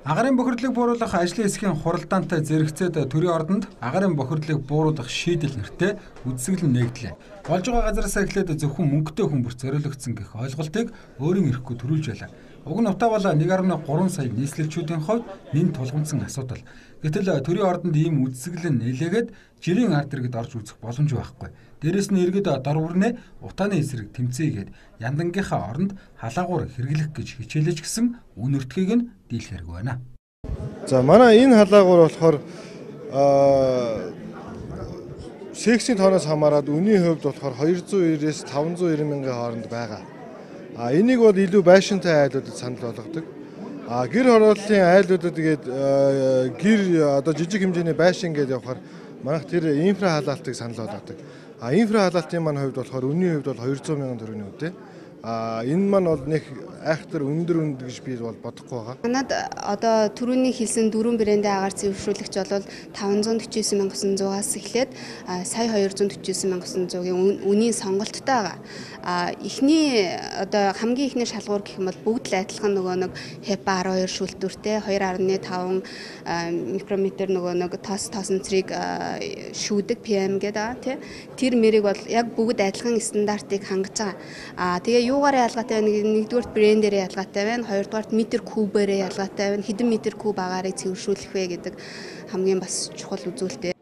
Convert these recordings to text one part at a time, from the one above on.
Агарын бохирдлыг бууруулах ажлын хэсгийн хуралдаантай зэрэгцээд төрийн ордонд агарын бохирдлыг бууруулах шийдэл нэртэй үздэгэл нэгдлээ. Болж байгаа газараас эхлээд зөвхөн мөнгөтэй хүмүүст зориулагдсан гэх ойлголтыг өөрийн эрэхгүй төрүүлж байлаа. Уг нь утаа бол 1.3 сая нийслэлчүүдийн хувьд нэн тулгамдсан асуудал. Гэтэл төрийн ордонд ийм үздэгэл нэлээгээд жирийн ард иргэд орж үзэх боломж байхгүй. Дээрээс нь иргэд дор бүрнээ утааны эсрэг тэмцээгээд яндангийнхаа оронд халаагуур хэрэглэх гэж хичээлж гисэн үн өртгийг нь дийлэх хэрэг байна. За манай энэ халаагуур болохоор сексийн тооноос хамаарат үнийн хувьд болохоор 290-ээс 590 мянган хооронд байгаа. Энийг бол илүү байшинтай айлуудад санал болгодог. Гэр хорооллын айлуудад тэгээд гэр одоо жижиг хэмжээний байшин гэдээ явахаар манайх тэр инфра халаалтыг санал болгодог. Инфра халаалтын маань хувьд болохоор үнийн хувьд бол 200 мянган төгрөгийн үедээ. Энэ маань бол нэг айхтар өндөр үнд гэж би бол бодохгүй байгаа. Манад одоо түрүүний хэлсэн дөрвөн брэндээ агаар цэвэршүүлэгч бол 549,900-аас эхлээд сая 249,900-ийн үнийн сонголттой байгаа. Эхний одоо хамгийн ихний шалгуур гэх юм бол бүгд л адилхан нөгөө нэг HEPA 12 шүүлтүүртэй 2.5 микрометр нөгөө нэг тоосон цэрийг шүүдэг PM гэдэг тий. Тэр мэрийг бол яг бүгд адилхан стандартыг хангаж байгаа. Тэгээ юугаар ялгаатай вэ? Нэгдүгээр брэндээр ялгаатай байна. Хоёрдугаар метр кубээр ялгаатай байна. Хэдэн метр куб агаарыг цэвэршүүлэх вэ гэдэг хамгийн бас чухал үзүүлэлт.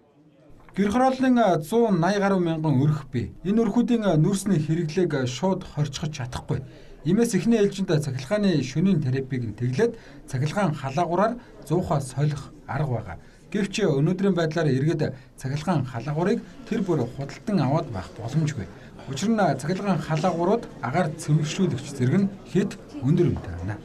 Гэр хорооллын 180 гаруй мянган өрх бий. Энэ өрхүүдийн нүрсний хэрэглээг шууд хорчгож чадахгүй. Иймээс эхний ээлжинд цахилгааны шөнийн терапиг нь тэглээд цахилгаан халаагуураар зуухаа солих арга байгаа. Гэвч өнөөдрийн байдлаар иргэд цахилгаан халаагуурыг тэр бүр худалдан аваад байх боломжгүй. Учир нь цахилгаан халаагуурууд агаар цэвэршүүлэгч зэрэг нь хэд өндөр үнэтэй байна.